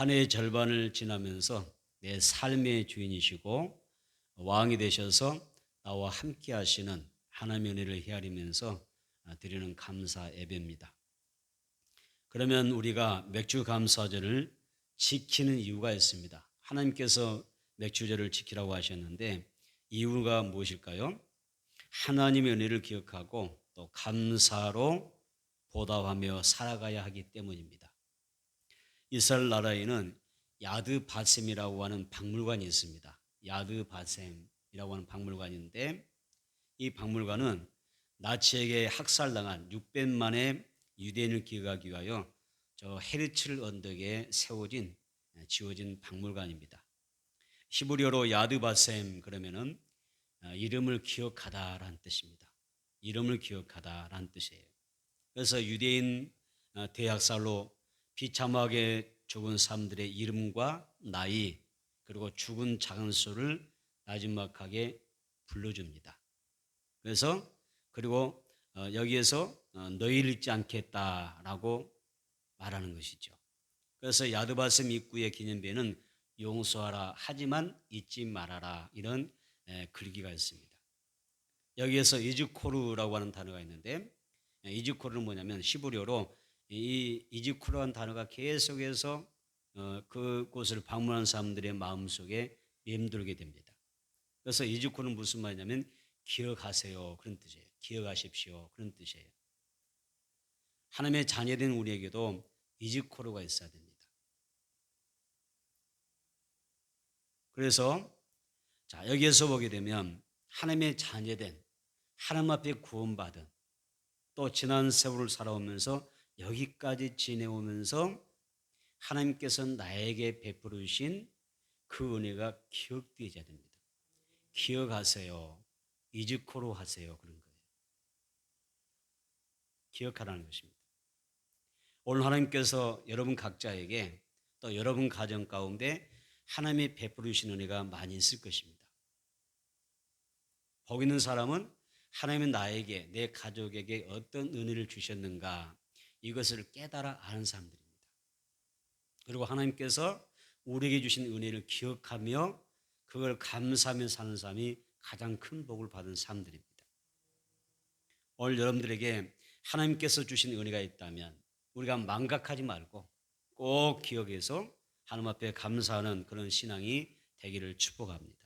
한 해의 절반을 지나면서 내 삶의 주인이시고 왕이 되셔서 나와 함께 하시는 하나님의 은혜를 헤아리면서 드리는 감사 예배입니다. 그러면 우리가 맥주 감사절을 지키는 이유가 있습니다. 하나님께서 맥주절을 지키라고 하셨는데 이유가 무엇일까요? 하나님의 은혜를 기억하고 또 감사로 보답하며 살아가야 하기 때문입니다. 이스라엘 나라에는 야드 바셈이라고 하는 박물관이 있습니다. 야드 바셈이라고 하는 박물관인데 이 박물관은 나치에게 학살당한 600만의 유대인을 기억하기 위하여 저 헤르츠 언덕에 지어진 박물관입니다. 히브리어로 야드 바셈 그러면은 이름을 기억하다라는 뜻입니다. 이름을 기억하다라는 뜻이에요. 그래서 유대인 대학살로 비참하게 죽은 사람들의 이름과 나이 그리고 죽은 장소를 나지막하게 불러줍니다. 그래서 그리고 여기에서 너희를 잊지 않겠다라고 말하는 것이죠. 그래서 야드바셈 입구의 기념비에는 용서하라 하지만 잊지 말아라 이런 글귀가 있습니다. 여기에서 이즈코르라고 하는 단어가 있는데 이즈코르는 뭐냐면 히브리어로 이 이즈코르라는 단어가 계속해서 그곳을 방문한 사람들의 마음속에 맴돌게 됩니다. 그래서 이즈코르는 무슨 말이냐면 기억하세요 그런 뜻이에요. 기억하십시오 그런 뜻이에요. 하나님의 자녀된 우리에게도 이즈코르가 있어야 됩니다. 그래서 자 여기에서 보게 되면 하나님의 자녀된 하나님 앞에 구원받은 또 지난 세월을 살아오면서 여기까지 지내오면서 하나님께서 나에게 베풀어 주신 그 은혜가 기억되어야 됩니다. 기억하세요. 이즈코로 하세요. 그런 거예요. 기억하라는 것입니다. 오늘 하나님께서 여러분 각자에게 또 여러분 가정 가운데 하나님이 베풀어 주신 은혜가 많이 있을 것입니다. 복 있는 사람은 하나님은 나에게 내 가족에게 어떤 은혜를 주셨는가 이것을 깨달아 아는 사람들입니다. 그리고 하나님께서 우리에게 주신 은혜를 기억하며 그걸 감사하며 사는 사람이 가장 큰 복을 받은 사람들입니다. 오늘 여러분들에게 하나님께서 주신 은혜가 있다면 우리가 망각하지 말고 꼭 기억해서 하나님 앞에 감사하는 그런 신앙이 되기를 축복합니다.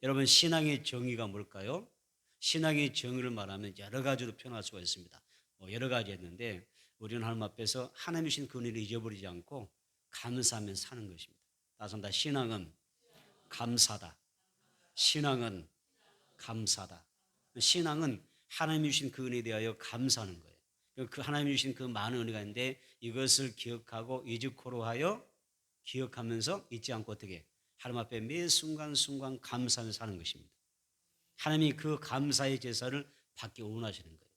여러분 신앙의 정의가 뭘까요? 신앙의 정의를 말하면 여러 가지로 표현할 수가 있습니다. 여러 가지 있는데 우리는 하나님 앞에서 하나님 주신 그 은혜를 잊어버리지 않고 감사하며 사는 것입니다. 다시 한번 신앙은 감사다. 신앙은 감사다. 신앙은 하나님이 주신 그 은혜에 대하여 감사하는 거예요. 그 하나님이 주신 그 많은 은혜가 있는데 이것을 기억하고 이즈코로 하여 기억하면서 잊지 않고 어떻게 하나님 앞에 매 순간순간 감사하며 사는 것입니다. 하나님이 그 감사의 제사를 받기 원하시는 거예요.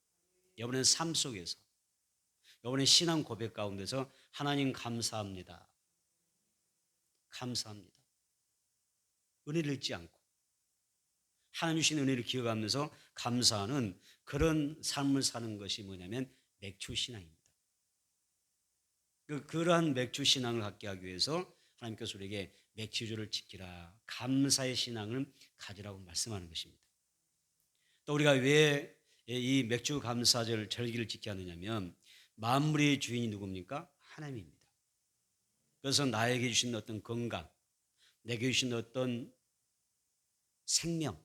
이번엔 삶 속에서 이번에 신앙 고백 가운데서 하나님 감사합니다. 감사합니다. 은혜를 잊지 않고 하나님 주신 은혜를 기억하면서 감사하는 그런 삶을 사는 것이 뭐냐면 맥주 신앙입니다. 그러한 맥주 신앙을 갖게 하기 위해서 하나님께서 우리에게 맥주주를 지키라 감사의 신앙을 가지라고 말씀하는 것입니다. 또 우리가 왜 이 맥주 감사절 절기를 지켜야 하느냐면 만물의 주인이 누굽니까? 하나님입니다. 그래서 나에게 주신 어떤 건강, 내게 주신 어떤 생명,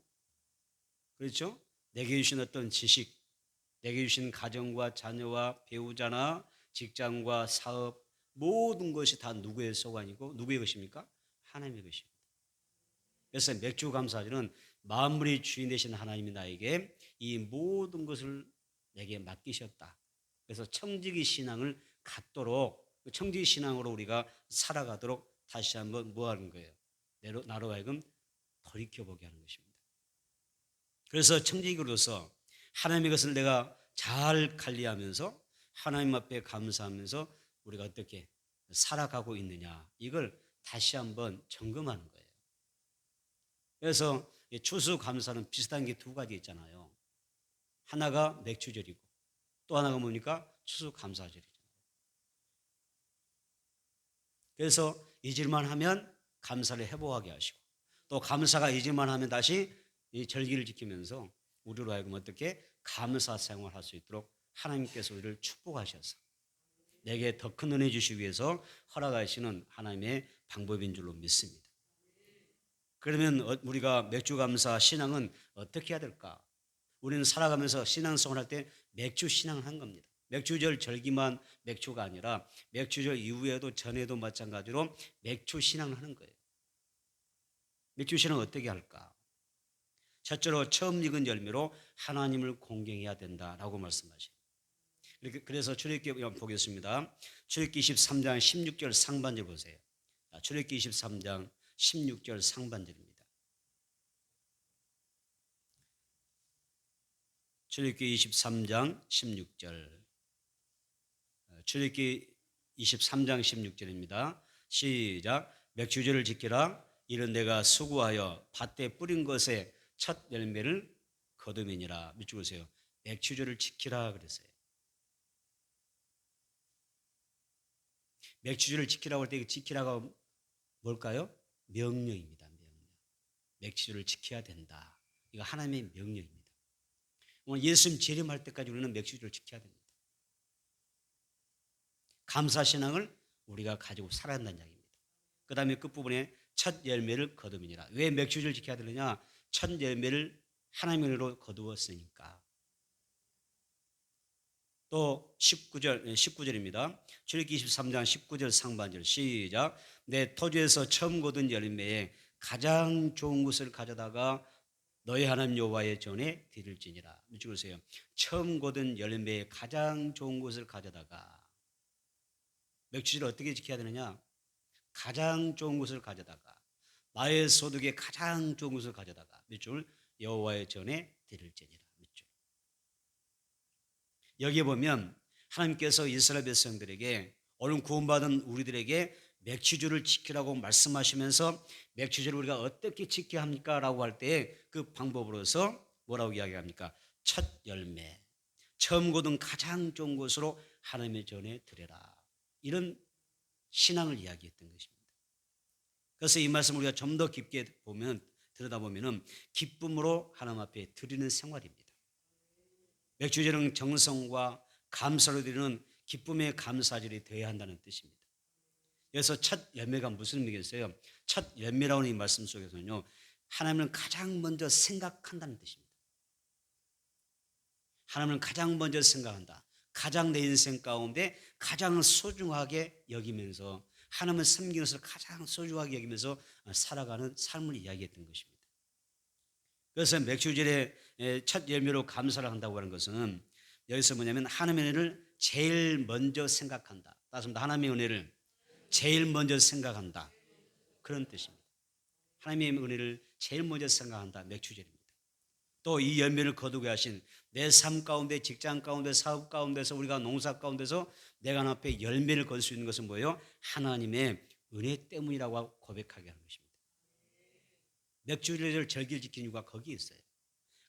그렇죠? 내게 주신 어떤 지식, 내게 주신 가정과 자녀와 배우자나 직장과 사업 모든 것이 다 누구의 소관이고 누구의 것입니까? 하나님의 것입니다. 그래서 맥주 감사절은 만물의 주인 되신 하나님이 나에게 이 모든 것을 내게 맡기셨다. 그래서 청지기 신앙을 갖도록 청지기 신앙으로 우리가 살아가도록 다시 한번 뭐 하는 거예요? 나로 하여금 돌이켜보게 하는 것입니다. 그래서 청지기로서 하나님의 것을 내가 잘 관리하면서 하나님 앞에 감사하면서 우리가 어떻게 살아가고 있느냐 이걸 다시 한번 점검하는 거예요. 그래서 추수감사는 비슷한 게 두 가지 있잖아요. 하나가 맥주절이고 또 하나가 뭡니까? 추수감사절이잖아요. 그래서 잊을만 하면 감사를 회복하게 하시고 또 감사가 잊을만 하면 다시 이 절기를 지키면서 우리로 하여금 어떻게 감사 생활할 수 있도록 하나님께서 우리를 축복하셔서 내게 더 큰 은혜 주시기 위해서 허락하시는 하나님의 방법인 줄로 믿습니다. 그러면 우리가 맥주 감사 신앙은 어떻게 해야 될까? 우리는 살아가면서 신앙생활 할 때 맥주 신앙을 한 겁니다. 맥주절 절기만 맥주가 아니라 맥주절 이후에도 전에도 마찬가지로 맥주 신앙을 하는 거예요. 맥주 신앙을 어떻게 할까? 첫째로 처음 익은 열매로 하나님을 공경해야 된다라고 말씀하셔요. 그래서 출애굽기 한번 보겠습니다. 출애굽기 23장 16절 상반절 보세요. 출애굽기 23장 16절 상반절입니다. 출애굽기 23장 16절. 출애굽기 23장 16절입니다. 시작. 맥주절을 지키라. 이는 내가 수고하여 밭에 뿌린 것에 첫 열매를 거두미니라. 밑줄 보세요. 맥주절을 지키라 그랬어요. 맥주절을 지키라고 할 때 지키라가 뭘까요? 명령입니다. 명령. 맥주절을 지켜야 된다. 이거 하나님의 명령입니다. 오늘 예수님 재림할 때까지 우리는 맥주절을 지켜야 됩니다. 감사신앙을 우리가 가지고 살아야 한다는 이야기입니다. 그 다음에 끝부분에 첫 열매를 거두미니라. 왜 맥주절을 지켜야 되느냐? 첫 열매를 하나님으로 거두었으니까. 또 19절입니다. 출애굽기 23장 19절 상반절 시작. 내 토지에서 처음 거둔 열매에 가장 좋은 것을 가져다가 너희 하나님 여호와의 전에 드릴지니라. 읽으세요. 처음 거둔 열매에 가장 좋은 것을 가져다가. 맥주를 어떻게 지켜야 되느냐? 가장 좋은 것을 가져다가 나의 소득에 가장 좋은 것을 가져다가 밑줄 여호와의 전에 드릴지니라. 밑줄. 여기에 보면 하나님께서 이스라엘 백성들에게 오늘 구원받은 우리들에게 맥주절을 지키라고 말씀하시면서 맥주절을 우리가 어떻게 지켜야 합니까? 라고 할 때 그 방법으로서 뭐라고 이야기합니까? 첫 열매, 처음 거둔 가장 좋은 것으로 하나님의 전에 드려라. 이런 신앙을 이야기했던 것입니다. 그래서 이 말씀 우리가 좀 더 깊게 들여다보면 기쁨으로 하나님 앞에 드리는 생활입니다. 맥주절은 정성과 감사로 드리는 기쁨의 감사절이 되어야 한다는 뜻입니다. 그래서 첫 열매가 무슨 의미겠어요? 첫 열매라는 이 말씀 속에서는요, 하나님을 가장 먼저 생각한다는 뜻입니다. 하나님을 가장 먼저 생각한다. 가장 내 인생 가운데 가장 소중하게 여기면서 하나님을 섬기는 것을 가장 소중하게 여기면서 살아가는 삶을 이야기했던 것입니다. 그래서 맥주절에 첫 열매로 감사를 한다고 하는 것은 여기서 뭐냐면 하나님의 은혜를 제일 먼저 생각한다. 따라서 하나님의 은혜를 제일 먼저 생각한다. 그런 뜻입니다. 하나님의 은혜를 제일 먼저 생각한다. 맥주절입니다. 또 이 열매를 거두게 하신 내 삶 가운데, 직장 가운데, 사업 가운데서, 우리가 농사 가운데서 내가 하나님 앞에 열매를 거둘 수 있는 것은 뭐예요? 하나님의 은혜 때문이라고 고백하게 하는 것입니다. 맥주를 절기를 지키는 이유가 거기에 있어요.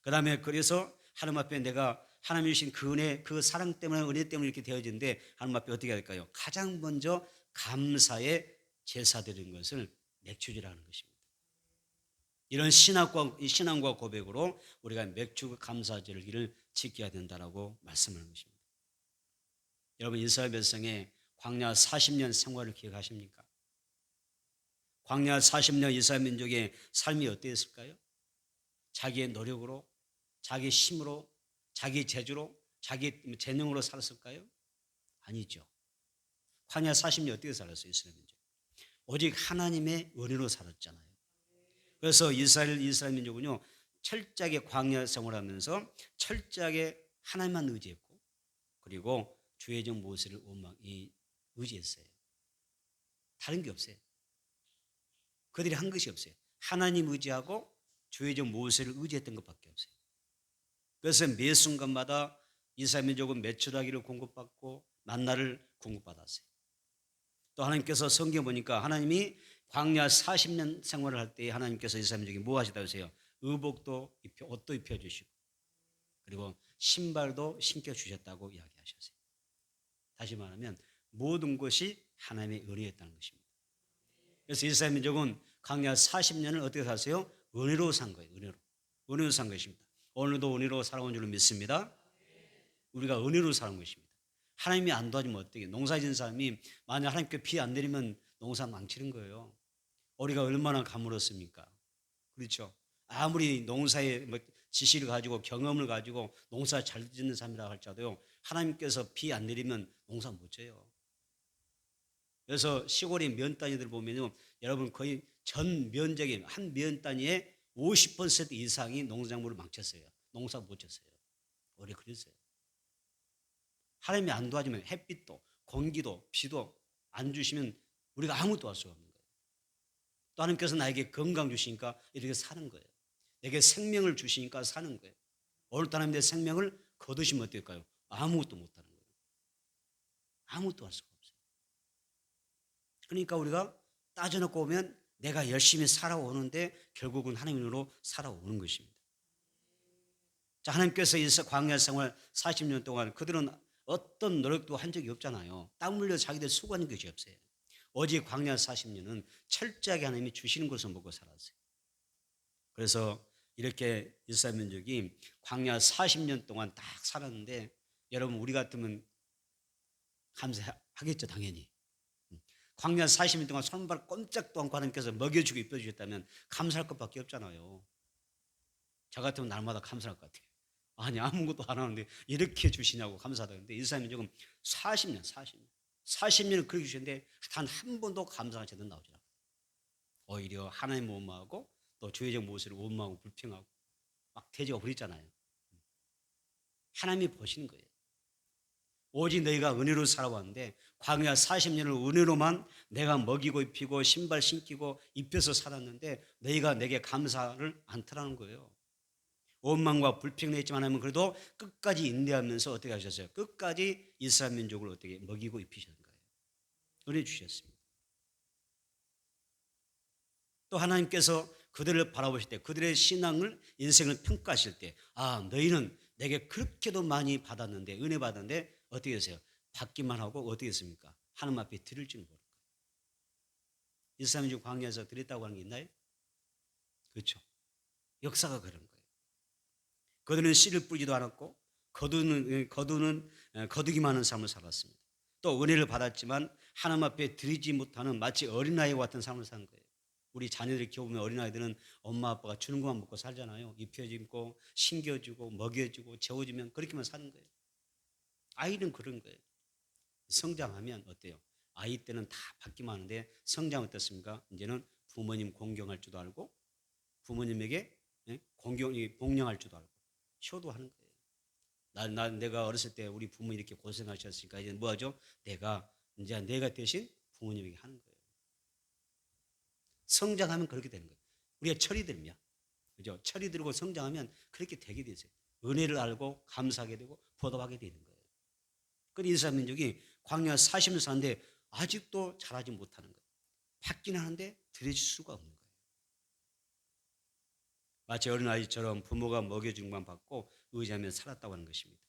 그 다음에 그래서 하나님 앞에 내가 하나님이 주신 그 은혜, 그 사랑 때문에, 은혜 때문에 이렇게 되어지는데 하나님 앞에 어떻게 해야 될까요? 가장 먼저 감사의 제사 드리는 것을 맥주절이라는 것입니다. 이런 신앙과 고백으로 우리가 맥주 감사절기를 지켜야 된다라고 말씀하는 것입니다. 여러분 이스라엘 백성의 광야 40년 생활을 기억하십니까? 광야 40년 이스라엘 민족의 삶이 어땠을까요? 자기의 노력으로, 자기 힘으로, 자기 재주로, 자기 재능으로 살았을까요? 아니죠. 광야 40년 어떻게 살았어요? 이스라엘 민족. 오직 하나님의 은혜로 살았잖아요. 그래서 이스라엘 민족은요, 철저하게 광야 생활하면서 철저하게 하나님만 의지했고, 그리고 주의 종 모세를 의지했어요. 다른 게 없어요. 그들이 한 것이 없어요. 하나님 의지하고 주의 종 모세를 의지했던 것밖에 없어요. 그래서 매 순간마다 이스라엘 민족은 메추라기를 공급받고 만나를 공급받았어요. 또 하나님께서 성경 보니까 하나님이 광야 40년 생활을 할 때 하나님께서 이스라엘 민족이 뭐 하시다고 하세요? 의복도 옷도 입혀주시고 그리고 신발도 신겨주셨다고 이야기하셨어요. 다시 말하면 모든 것이 하나님의 은혜였다는 것입니다. 그래서 이스라엘 민족은 광야 40년을 어떻게 사세요? 은혜로 산 거예요. 은혜로 산 것입니다. 오늘도 은혜로 살아온 줄로 믿습니다. 우리가 은혜로 사는 것입니다. 하나님이 안 도와주면 어떻게? 농사 지은 사람이 만약 하나님께 비 안 내리면 농사 망치는 거예요. 우리가 얼마나 가물었습니까? 그렇죠. 아무리 농사에 지식을 가지고 경험을 가지고 농사 잘 짓는 사람이라 할지라도요, 하나님께서 비 안 내리면 농사 못 져요. 그래서 시골의 면 단위들 보면요, 여러분 거의 전 면적의 한 면 단위의 50% 이상이 농작물을 망쳤어요. 농사 못 졌어요. 오래 그랬어요. 하나님이 안 도와주면 햇빛도 공기도 비도 안 주시면 우리가 아무것도 할 수가 없는 거예요. 또 하나님께서 나에게 건강 주시니까 이렇게 사는 거예요. 내게 생명을 주시니까 사는 거예요. 오늘도 하나님 내 생명을 거두시면 어떨까요? 아무것도 못하는 거예요. 아무것도 할 수가 없어요. 그러니까 우리가 따져놓고 보면 내가 열심히 살아오는데 결국은 하나님으로 살아오는 것입니다. 자, 하나님께서 이 광야 생활 40년 동안 그들은 어떤 노력도 한 적이 없잖아요. 땀 흘려 자기들 수고하는 것이 없어요. 오직 광야 40년은 철저하게 하나님이 주시는 것을 먹고 살았어요. 그래서 이렇게 이스라엘 민족이 광야 40년 동안 딱 살았는데, 여러분 우리 같으면 감사하겠죠, 당연히. 광야 40년 동안 손발 꼼짝도 않고 하나님께서 먹여주고 입혀주셨다면 감사할 것밖에 없잖아요. 저 같으면 날마다 감사할 것 같아요. 아니 아무것도 안 하는데 이렇게 주시냐고 감사하다는데, 이스라엘 민족은 40년을 그렇게 주셨는데 단 한 번도 감사한 제대로 나오지 않아요. 오히려 하나님 원망하고 또 주의적 모습을 원망하고 불평하고 막 돼지가 부렸잖아요. 하나님이 보시는 거예요. 오직 너희가 은혜로 살아왔는데 광야 40년을 은혜로만 내가 먹이고 입히고 신발 신기고 입혀서 살았는데 너희가 내게 감사를 않더라는 거예요. 원망과 불평을 했지만 하면 그래도 끝까지 인내하면서 어떻게 하셨어요? 끝까지 이스라엘 민족을 어떻게 먹이고 입히셨는 거예요. 은혜 주셨습니다. 또 하나님께서 그들을 바라보실 때, 그들의 신앙을, 인생을 평가하실 때, 아 너희는 내게 그렇게도 많이 받았는데, 은혜 받았는데 어떻게 하세요? 받기만 하고 어떻게 했습니까? 하나님 앞에 드릴 줄 모르는 거예요. 이스라엘 민족 광야에서 드렸다고 하는 게 있나요? 그렇죠. 역사가 그런 거예요. 그들은 씨를 뿌리지도 않았고 거두기만 하는 삶을 살았습니다. 또 은혜를 받았지만 하나님 앞에 드리지 못하는 마치 어린아이와 같은 삶을 산 거예요. 우리 자녀들이 키워보면 어린아이들은 엄마 아빠가 주는 것만 먹고 살잖아요. 입혀주고 신겨주고 먹여주고 재워주면 그렇게만 사는 거예요. 아이는 그런 거예요. 성장하면 어때요? 아이 때는 다 받기만 하는데 성장 어떻습니까? 이제는 부모님 공경할 줄도 알고 부모님에게 복령할 줄도 알고 효도하는 거예요. 내가 어렸을 때 우리 부모 이렇게 고생하셨으니까 이제 뭐하죠? 내가 대신 부모님에게 하는 거예요. 성장하면 그렇게 되는 거예요. 우리가 철이 들면, 그죠? 철이 들고 성장하면 그렇게 되게 되세요. 은혜를 알고 감사하게 되고 보답하게 되는 거예요. 그런데 이스라엘 민족이 광야 40년 사는데 아직도 잘하지 못하는 거예요. 받긴 하는데 드릴 수가 없는 거예요. 마치 어린아이처럼 부모가 먹여준 것만 받고 의지하며 살았다고 하는 것입니다.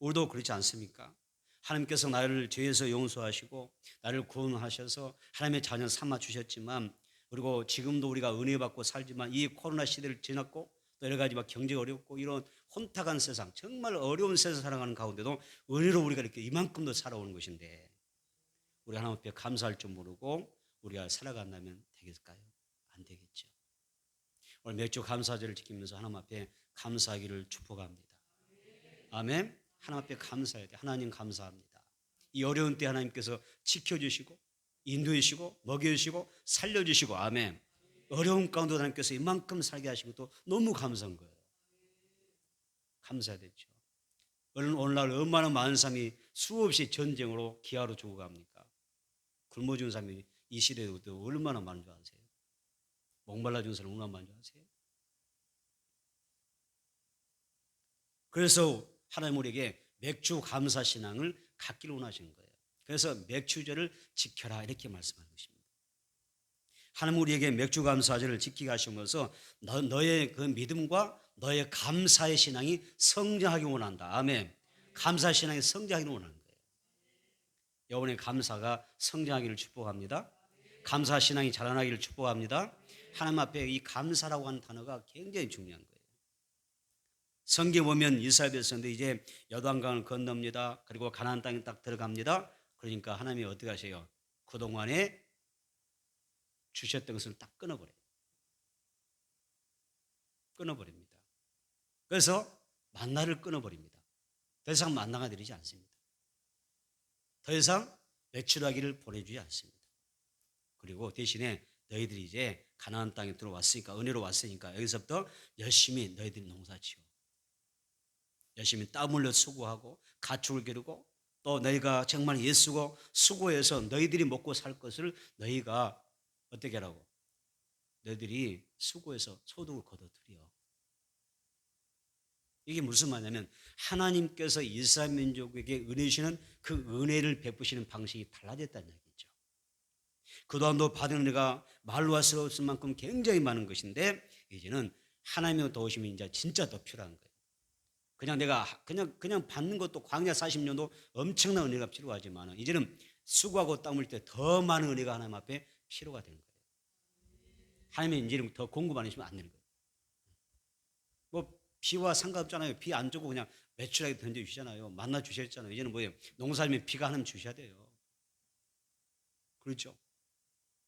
우리도 그렇지 않습니까? 하나님께서 나를 죄에서 용서하시고 나를 구원하셔서 하나님의 자녀 삼아 주셨지만, 그리고 지금도 우리가 은혜 받고 살지만 이 코로나 시대를 지났고 또 여러 가지 경제가 어렵고 이런 혼탁한 세상, 정말 어려운 세상 살아가는 가운데도 은혜로 우리가 이렇게 이만큼도 살아오는 것인데, 우리 하나님 앞에 감사할 줄 모르고 우리가 살아간다면 되겠을까요? 안 되겠죠. 오늘 맥주 감사절을 지키면서 하나님 앞에 감사하기를 축복합니다. 아멘. 하나님 앞에 감사해야 돼. 하나님 감사합니다. 이 어려운 때 하나님께서 지켜주시고 인도해주시고 먹여주시고 살려주시고, 아멘. 어려운 가운데 하나님께서 이만큼 살게 하시고 또 너무 감사한 거예요. 감사해야 되죠. 오늘날 얼마나 많은 사람이 수없이 전쟁으로 기아로 죽어갑니까? 굶어 죽은 사람이 이 시대에도 얼마나 많은 줄 아세요? 목말라 죽은 사람 얼마나 많은 줄 아세요? 그래서 하나님 우리에게 맥주 감사 신앙을 갖기를 원하시는 거예요. 그래서 맥주절을 지켜라 이렇게 말씀하는 것입니다. 하나님 우리에게 맥주 감사절을 지키게 하시면서 너의 그 믿음과 너의 감사의 신앙이 성장하기 원한다. 아멘. 감사 신앙이 성장하기 원하는 거예요. 여러분의 감사가 성장하기를 축복합니다. 감사 신앙이 자라나기를 축복합니다. 하나님 앞에 이 감사라고 하는 단어가 굉장히 중요한 거예요. 성경 보면 이스라엘 백성들이 이제 여단강을 건넙니다. 그리고 가나안 땅에 딱 들어갑니다. 그러니까 하나님이 어떻게 하세요? 그동안에 주셨던 것을 딱 끊어버립니다. 그래서 만나를 끊어버립니다. 더 이상 만나가 내리지 않습니다. 더 이상 매출하기를 보내주지 않습니다. 그리고 대신에 너희들이 이제 가나안 땅에 들어왔으니까, 은혜로 왔으니까 여기서부터 열심히 너희들이 농사지어 열심히 땀 흘려 수고하고 가축을 기르고 또 너희가 정말 애쓰고 수고해서 너희들이 먹고 살 것을 너희가 어떻게 하라고? 너희들이 수고해서 소득을 거둬들여. 이게 무슨 말이냐면 하나님께서 이스라엘 민족에게 은혜 주시는 그 은혜를 베푸시는 방식이 달라졌다는 얘기죠. 그동안도 받은 은혜가 말로 할 수 없을 만큼 굉장히 많은 것인데 이제는 하나님의 도우심이 이제 진짜 더 필요한 거예요. 그냥 내가 그냥 받는 것도 광야 40년도 엄청난 은혜가 필요하지만 이제는 수고하고 땀 흘릴 때 더 많은 은혜가 하나님 앞에 필요가 되는 거예요. 하나님의 이제는 더 공급 안 해주시면 안 되는 거예요. 뭐 비와 상관없잖아요. 비 안 주고 그냥 매출하게 던져주시잖아요. 만나 주셨잖아요. 이제는 뭐예요? 농사하면 비가 하나님 주셔야 돼요. 그렇죠?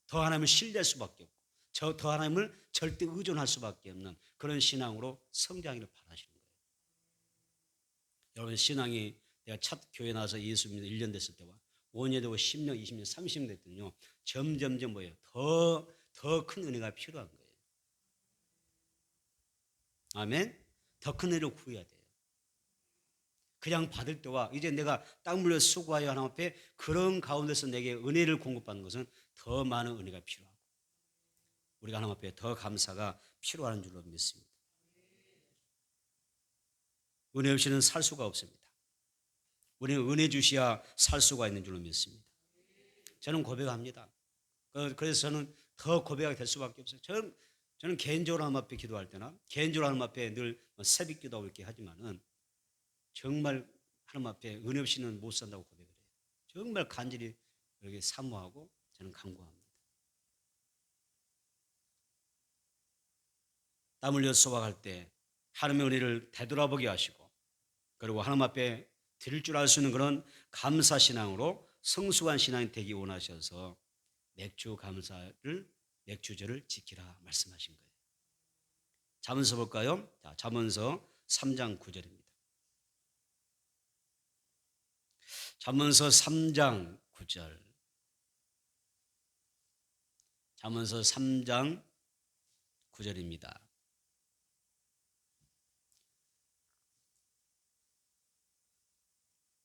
더 하나님을 신뢰할 수밖에 없고 더 하나님을 절대 의존할 수밖에 없는 그런 신앙으로 성장하기를 바라시는 거예요. 여러분 신앙이 내가 첫 교회 나와서 예수 믿는 1년 됐을 때와 5년 되고 10년, 20년, 30년 됐더니요. 점점점 뭐예요? 더 큰 은혜가 필요한 거예요. 아멘? 더 큰 은혜를 구해야 돼요. 그냥 받을 때와 이제 내가 땀 흘려 수고하여 하나님 앞에 그런 가운데서 내게 은혜를 공급받는 것은 더 많은 은혜가 필요하고 우리가 하나님 앞에 더 감사가 필요한 줄로 믿습니다. 은혜 없이는 살 수가 없습니다. 우리는 은혜 주시야 살 수가 있는 줄로 믿습니다. 저는 고백합니다. 그래서 저는 더 고백하게 될 수밖에 없어요. 저는 개인적으로 하나님 앞에 기도할 때나 개인적으로 하나님 앞에 늘 새벽 기도하고 이렇게 하지만은 정말 하나님 앞에 은혜 없이는 못 산다고 고백을 해요. 정말 간절히 이렇게 사모하고 저는 간구합니다. 땀 흘려 수고할 때 하나님의 은혜를 되돌아보게 하시고 그리고 하나님 앞에 드릴 줄 알 수 있는 그런 감사 신앙으로 성숙한 신앙이 되기 원하셔서 맥주절을 지키라 말씀하신 거예요. 잠언서 볼까요? 자, 잠언서 3장 9절입니다. 잠언서 3장 9절. 잠언서 3장 9절입니다.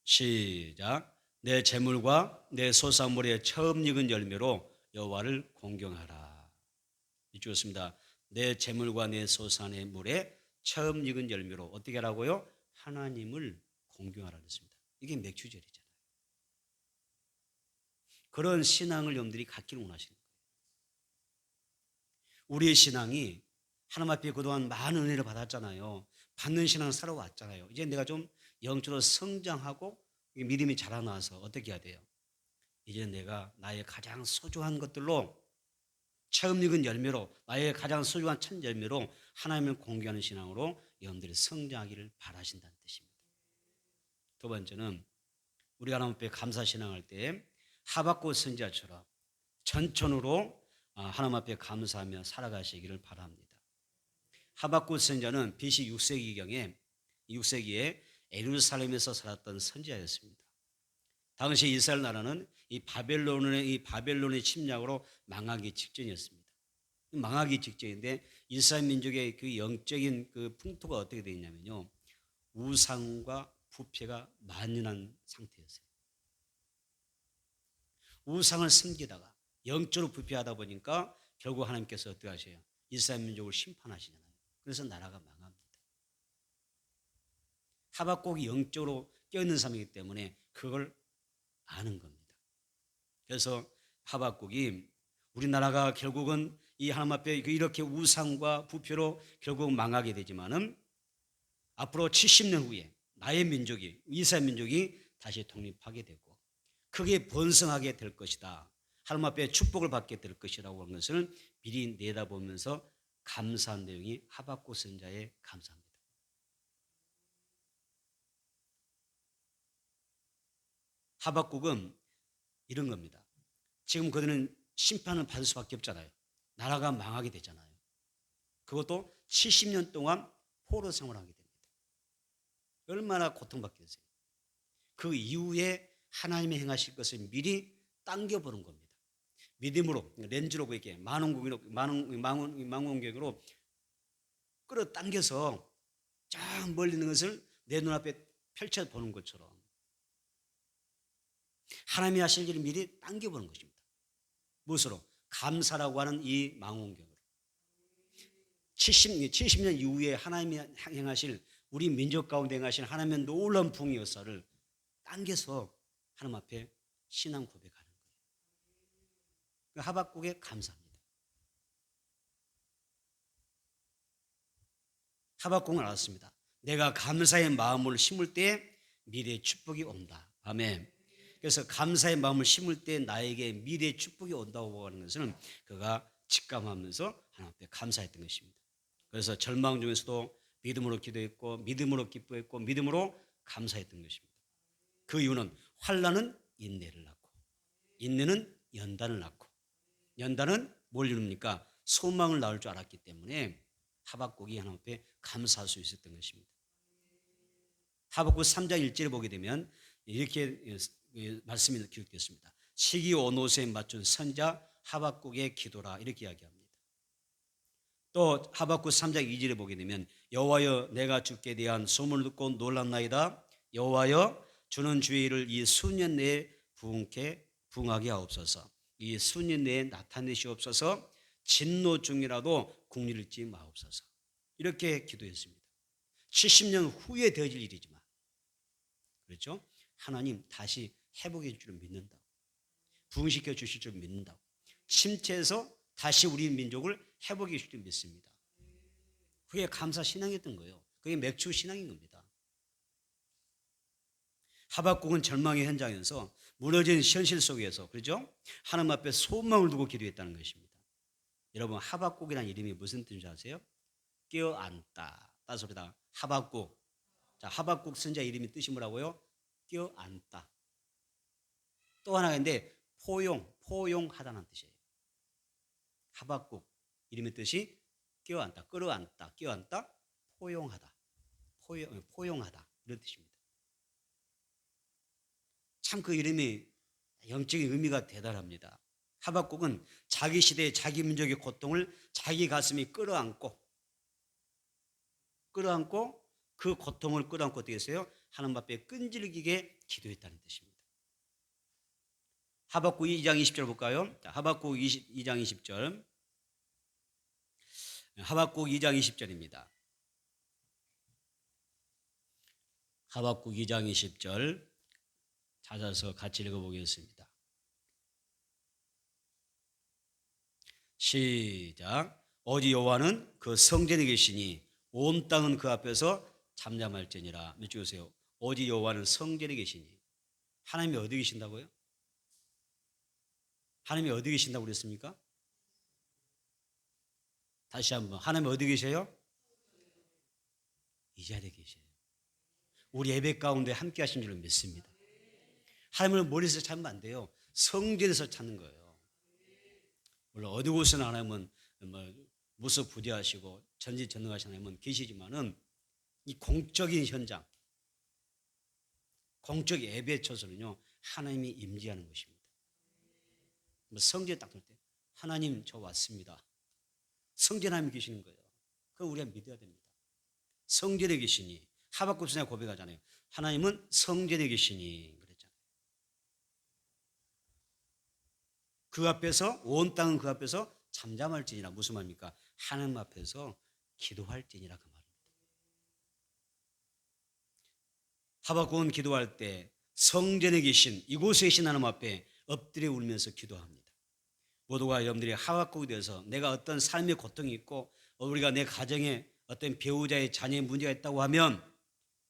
시작. 내 재물과 내 소산물의 처음 익은 열매로 여호와를 공경하라. 읽겠습니다. 내 재물과 내 소산의 물에 처음 익은 열매로 어떻게 하라고요? 하나님을 공경하라 그랬습니다. 이게 맥주절이잖아요. 그런 신앙을 여러분들이 갖기를 원하시는 거예요. 우리의 신앙이 하나님 앞에 그동안 많은 은혜를 받았잖아요. 받는 신앙을 살아왔잖아요. 이제 내가 좀 영적으로 성장하고 믿음이 자라나서 어떻게 해야 돼요? 이제 내가 나의 가장 소중한 것들로 처음 익은 열매로 나의 가장 소중한 첫 열매로 하나님을 공경하는 신앙으로 여러분들이 성장하기를 바라신다는 뜻입니다. 두 번째는 우리가 하나님 앞에 감사 신앙할 때 하박국 선지자처럼 전천후로 하나님 앞에 감사하며 살아가시기를 바랍니다. 하박국 선지자는 BC 6세기에 예루살렘에서 살았던 선지자였습니다. 당시 이스라엘 나라는 이 바벨론의 침략으로 망하기 직전이었습니다. 망하기 직전인데 이스라엘 민족의 그 영적인 그 풍토가 어떻게 되어 있냐면요. 우상과 부패가 만연한 상태였어요. 우상을 섬기다가 영적으로 부패하다 보니까 결국 하나님께서 어떻게 하셔요? 이스라엘 민족을 심판하시잖아요. 그래서 나라가 망합니다. 하박국이 영적으로 껴있는 사람이기 때문에 그걸 아는 겁니다. 그래서 하박국이 우리나라가 결국은 이 하나님 앞에 이렇게 우상과 부패로 결국 망하게 되지만은 앞으로 70년 후에 나의 민족이 이스라엘 민족이 다시 독립하게 되고 크게 번성하게 될 것이다. 하나님 앞에 축복을 받게 될 것이라고 하는 것을 미리 내다보면서 감사한 내용이 하박국 선지자의 감사입니다. 하박국은 이런 겁니다. 지금 그들은 심판을 받을 수밖에 없잖아요. 나라가 망하게 되잖아요. 그것도 70년 동안 포로 생활하게 됩니다. 얼마나 고통받겠어요. 그 이후에 하나님이 행하실 것을 미리 당겨보는 겁니다. 믿음으로 렌즈로브에게 망원경으로 끌어당겨서 쫙 멀리 있는 것을 내 눈앞에 펼쳐보는 것처럼 하나님이 하실 일을 미리 당겨보는 것입니다. 무엇으로? 감사라고 하는 이 망원경으로 70년 이후에 하나님이 행하실 우리 민족 가운데 행하실 하나님의 놀라운 부흥의 역사를 당겨서 하나님 앞에 신앙 고백하는 거예요. 하박국의 감사입니다. 하박국은 알았습니다. 내가 감사의 마음을 심을 때 미래의 축복이 온다. 아멘. 그래서 감사의 마음을 심을 때 나에게 미래의 축복이 온다고 하는 것은 그가 직감하면서 하나님 앞에 감사했던 것입니다. 그래서 절망 중에서도 믿음으로 기도했고 믿음으로 기뻐했고 믿음으로 감사했던 것입니다. 그 이유는 환난은 인내를 낳고 인내는 연단을 낳고 연단은 뭘 이룹니까? 소망을 낳을 줄 알았기 때문에 하박국이 하나님 앞에 감사할 수 있었던 것입니다. 하박국 3장 1절에 보게 되면 이렇게 말씀이 기록되어 있습니다. 시기 온옷에 맞춘 선자 하박국의 기도라 이렇게 이야기합니다. 또 하박국 3장 2절에 보게 되면 여호와여 내가 주께 대한 소문을 듣고 놀랐나이다. 여호와여 주는 주의 일을 이 수년 내에 부응하게 하옵소서. 이 수년 내에 나타내시옵소서. 진노 중이라도 국리를 잊지 마옵소서. 이렇게 기도했습니다. 70년 후에 되어질 일이지만 그렇죠? 하나님 다시 회복해 줄 줄 믿는다고 부흥시켜 주실 줄 믿는다고 침체해서 다시 우리 민족을 회복해 주실 줄 믿습니다. 그게 감사 신앙이었던 거예요. 그게 맥주 신앙인 겁니다. 하박국은 절망의 현장에서 무너진 현실 속에서 그렇죠? 하나님 앞에 소망을 두고 기도했다는 것입니다. 여러분 하박국이라는 이름이 무슨 뜻인지 아세요? 껴안다. 따서 소리다. 하박국. 자, 하박국 선지자 이름이 뜻이 뭐라고요? 껴안다. 또 하나가 있는데 포용하다는 뜻이에요. 하박국 이름의 뜻이 껴안다, 끌어안다, 껴안다, 포용하다, 포용하다 이런 뜻입니다. 참 그 이름이 영적인 의미가 대단합니다. 하박국은 자기 시대의 자기 민족의 고통을 자기 가슴이 끌어안고 그 고통을 끌어안고 어떻게 했어요? 하나님 앞에 끈질기게 기도했다는 뜻입니다. 하박국 2장 20절 볼까요? 하박국 2장 20절. 하박국 2장 20절입니다. 하박국 2장 20절 찾아서 같이 읽어보겠습니다. 시작. 오직 여호와는 그 성전에 계시니 온 땅은 그 앞에서 잠잠할지니라. 몇 줄 보세요. 오직 여호와는 성전에 계시니. 하나님이 어디 계신다고요? 하나님이 어디 계신다고 그랬습니까? 다시 한번. 하나님이 어디 계세요? 이 자리에 계세요. 우리 예배 가운데 함께 하신 줄을 믿습니다. 하나님을 머리에서 찾으면 안 돼요. 성전에서 찾는 거예요. 물론 어디 곳에나 하나님은 무소부지하시고 전지전능하신 하나님은 계시지만은 이 공적인 현장, 공적 예배 처소는요 하나님이 임재하는 것입니다. 성전에 딱 들 때 하나님 저 왔습니다. 성전 하나님 계시는 거예요. 그걸 우리가 믿어야 됩니다. 성전에 계시니 하박국 선지자가 고백하잖아요. 하나님은 성전에 계시니 그랬잖아요. 그 앞에서 온 땅은 그 앞에서 잠잠할지니라. 무슨 말입니까? 하나님 앞에서 기도할지니라 그 말입니다. 하박국은 기도할 때 성전에 계신 이곳에 계신 하나님 앞에 엎드려 울면서 기도합니다. 모두가 여러분들이 하박국에 대해서 내가 어떤 삶의 고통이 있고 우리가 내 가정에 어떤 배우자의 자녀의 문제가 있다고 하면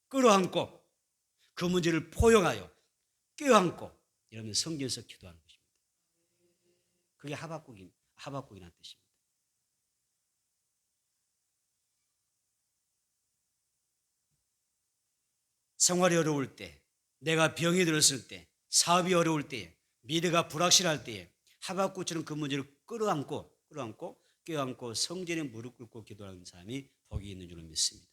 끌어안고 그 문제를 포용하여 껴안고 이러면 성전에서 기도하는 것입니다. 그게 하박국이라는 뜻입니다. 생활이 어려울 때, 내가 병이 들었을 때, 사업이 어려울 때에, 미래가 불확실할 때에 하박국처럼 그 문제를 끌어안고 껴안고 성전에 무릎 꿇고 기도하는 사람이 복이 있는 줄로 믿습니다.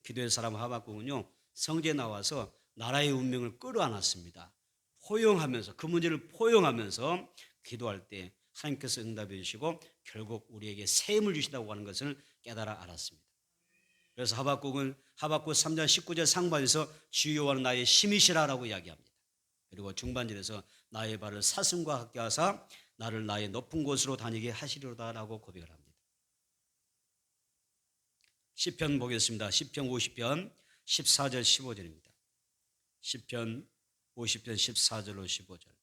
기도의 사람 하박국은요, 성전에 나와서 나라의 운명을 끌어안았습니다. 포용하면서, 그 문제를 포용하면서 기도할 때 하나님께서 응답해 주시고 결국 우리에게 새 힘을 주신다고 하는 것을 깨달아 알았습니다. 그래서 하박국은 하박국 3장 19절 상반에서 주 여호와는 나의 힘이시라라고 이야기합니다. 그리고 중반절에서 나의 발을 사슴과 같게 하사 나를 나의 높은 곳으로 다니게 하시리로다라고 고백을 합니다. 시편 보겠습니다. 시편 50편 14절 15절입니다. 시편 50편 14절로 15절.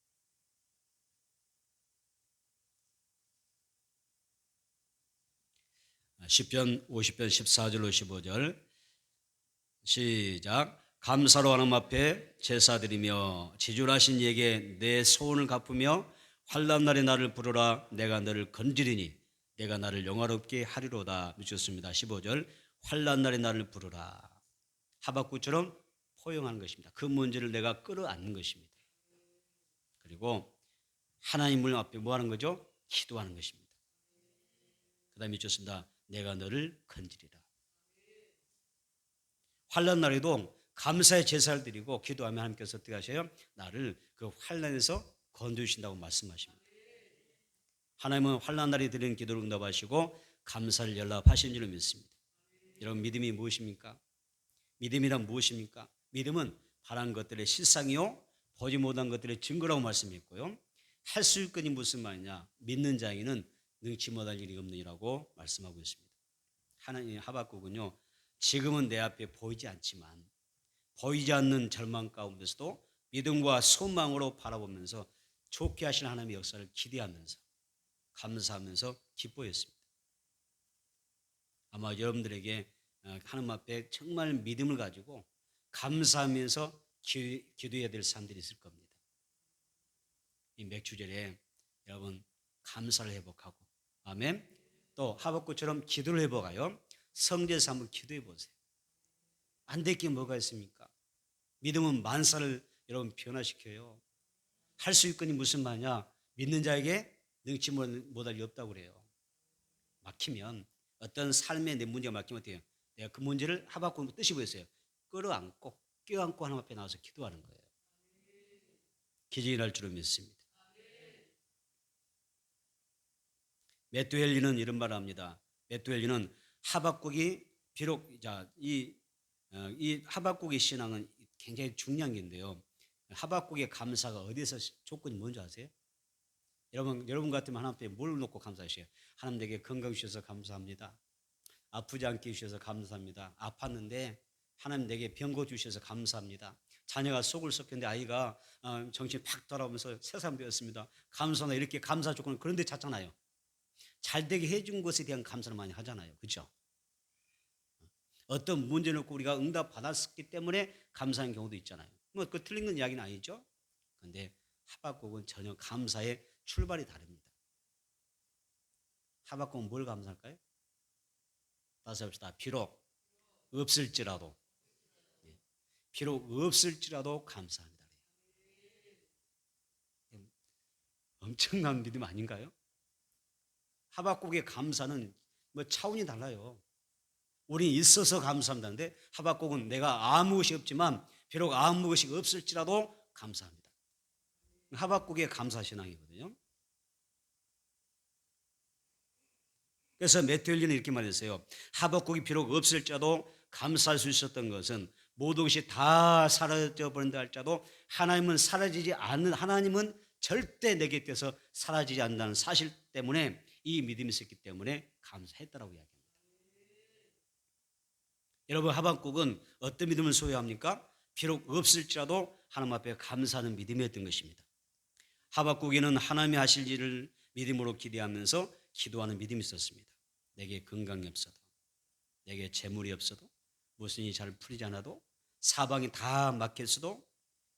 시편 50편 14절로 15절 시작. 감사로 하나님 앞에 제사드리며 지존하신 이에게 내 소원을 갚으며 환난 날에 나를 부르라. 내가 너를 건지리니 내가 나를 영화롭게 하리로다. 미쳤습니다. 15절. 환난 날에 나를 부르라. 하박국처럼 포용하는 것입니다. 그 문제를 내가 끌어안는 것입니다. 그리고 하나님을 앞에 뭐 하는 거죠? 기도하는 것입니다. 그 다음에 미쳤습니다. 내가 너를 건지리라. 환난 날에도 감사의 제사를 드리고 기도하면 하나님께서 어떻게 하셔요? 나를 그 환난에서 건져주신다고 말씀하십니다. 하나님은 환난 날에 드리는 기도를 응답하시고 감사를 연락하신 줄로 믿습니다. 여러분, 믿음이 무엇입니까? 믿음이란 무엇입니까? 믿음은 바란 것들의 실상이요 보지 못한 것들의 증거라고 말씀했고요, 할 수 있거니 무슨 말이냐, 믿는 자에게는 능치 못할 일이 없느니라고 말씀하고 있습니다. 하나님 하박국은요, 지금은 내 앞에 보이지 않지만 보이지 않는 절망 가운데서도 믿음과 소망으로 바라보면서 좋게 하신 하나님의 역사를 기대하면서 감사하면서 기뻐했습니다. 아마 여러분들에게 하나님 앞에 정말 믿음을 가지고 감사하면서 기도해야 될 사람들이 있을 겁니다. 이 맥주절에 여러분 감사를 회복하고, 아멘. 또 하박국처럼 기도를 회복하여 성전에서 한번 기도해 보세요. 안 될 게 뭐가 있습니까? 믿음은 만사를 여러분 변화시켜요. 할 수 있거니 무슨 말이냐, 믿는 자에게 능치 못할 일 없다고 그래요. 막히면, 어떤 삶의 내 문제가 막히면 어때요? 내가 그 문제를 하박국 뜻이 뭐였어요? 끌어안고 껴안고 하나님 앞에 나와서 기도하는 거예요. 기적이 날 줄을 믿습니다. 메투엘리는 이런 말을 합니다. 메투엘리는 하박국이 비록 이 하박국의 신앙은 굉장히 중요한 게인데요, 하박국의 감사가 어디서 조건이 뭔지 아세요? 여러분 같으면 하나님 앞에 뭘 놓고 감사하셔요? 하나님 내게 건강 주셔서 감사합니다. 아프지 않게 주셔서 감사합니다. 아팠는데 하나님 내게 병 고 주셔서 감사합니다. 자녀가 속을 썩혔는데 아이가 정신이 팍 돌아오면서 새 사람 되었습니다. 감사합니다. 이렇게 감사 조건을 그런 데 찾잖아요. 잘 되게 해준 것에 대한 감사를 많이 하잖아요. 그렇죠? 어떤 문제 놓고 우리가 응답 받았기 때문에 감사한 경우도 있잖아요. 뭐 그 틀린 건 이야기는 아니죠. 그런데 하박국은 전혀 감사의 출발이 다릅니다. 하박국은 뭘 감사할까요? 다시 합시다. 비록 없을지라도, 비록 없을지라도 감사합니다. 엄청난 믿음 아닌가요? 하박국의 감사는 뭐 차원이 달라요. 우리 있어서 감사합니다는데 하박국은 내가 아무것이 없지만 비록 아무것이 없을지라도 감사합니다. 하박국의 감사 신앙이거든요. 그래서 메투엘리는 이렇게 말했어요. 하박국이 비록 없을지라도 감사할 수 있었던 것은 모든 것이 다 사라져 버린다 할지라도 하나님은 사라지지 않는, 하나님은 절대 내 곁에서 사라지지 않는다는 사실 때문에, 이 믿음이 있었기 때문에 감사했다라고 이야기합니다. 여러분, 하박국은 어떤 믿음을 소유합니까? 비록 없을지라도 하나님 앞에 감사하는 믿음이었던 것입니다. 하박국에는 하나님이 하실 일을 믿음으로 기대하면서 기도하는 믿음이 있었습니다. 내게 건강이 없어도, 내게 재물이 없어도, 무슨 일이 잘 풀리지 않아도, 사방이 다 막혔어도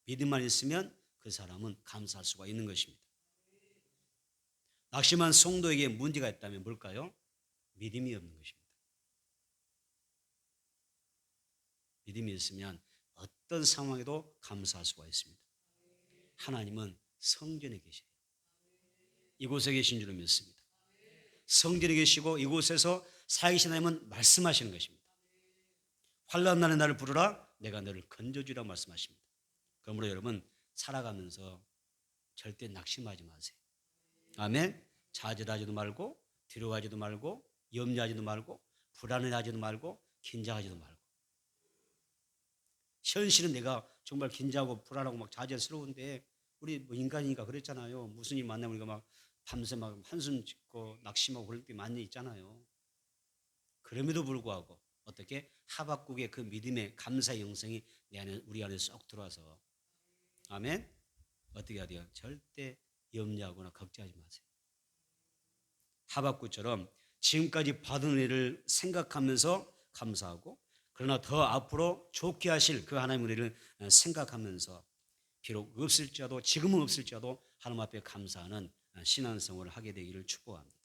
믿음만 있으면 그 사람은 감사할 수가 있는 것입니다. 낙심한 성도에게 문제가 있다면 뭘까요? 믿음이 없는 것입니다. 믿음이 있으면 어떤 상황에도 감사할 수가 있습니다. 하나님은 성전에 계세요. 이곳에 계신 줄을 믿습니다. 성전에 계시고 이곳에서 살아계신 하나님은 말씀하시는 것입니다. 환난 날에 나를 부르라 내가 너를 건져주리라 말씀하십니다. 그러므로 여러분 살아가면서 절대 낙심하지 마세요. 아멘. 좌절하지도 말고 두려워하지도 말고 염려하지도 말고 불안해하지도 말고 긴장하지도 말고. 현실은 내가 정말 긴장하고 불안하고 막 좌절스러운데 우리 뭐 인간이니까 그랬잖아요. 무슨 일 만나면 우리가 막 밤새 막 한숨 짓고 낙심하고 그럴 때 많이 있잖아요. 그럼에도 불구하고 어떻게 하박국의 그 믿음의 감사의 영성이 내 안에 우리 안에 쏙 들어와서 아멘. 어떻게 해야 돼요? 절대 염려하거나 걱정하지 마세요. 하박국처럼 지금까지 받은 일을 생각하면서 감사하고 그러나 더 앞으로 좋게 하실 그 하나님의 일을 생각하면서 비록 없을지라도 지금은 없을지라도 하나님 앞에 감사하는 신앙생활을 하게 되기를 축복합니다.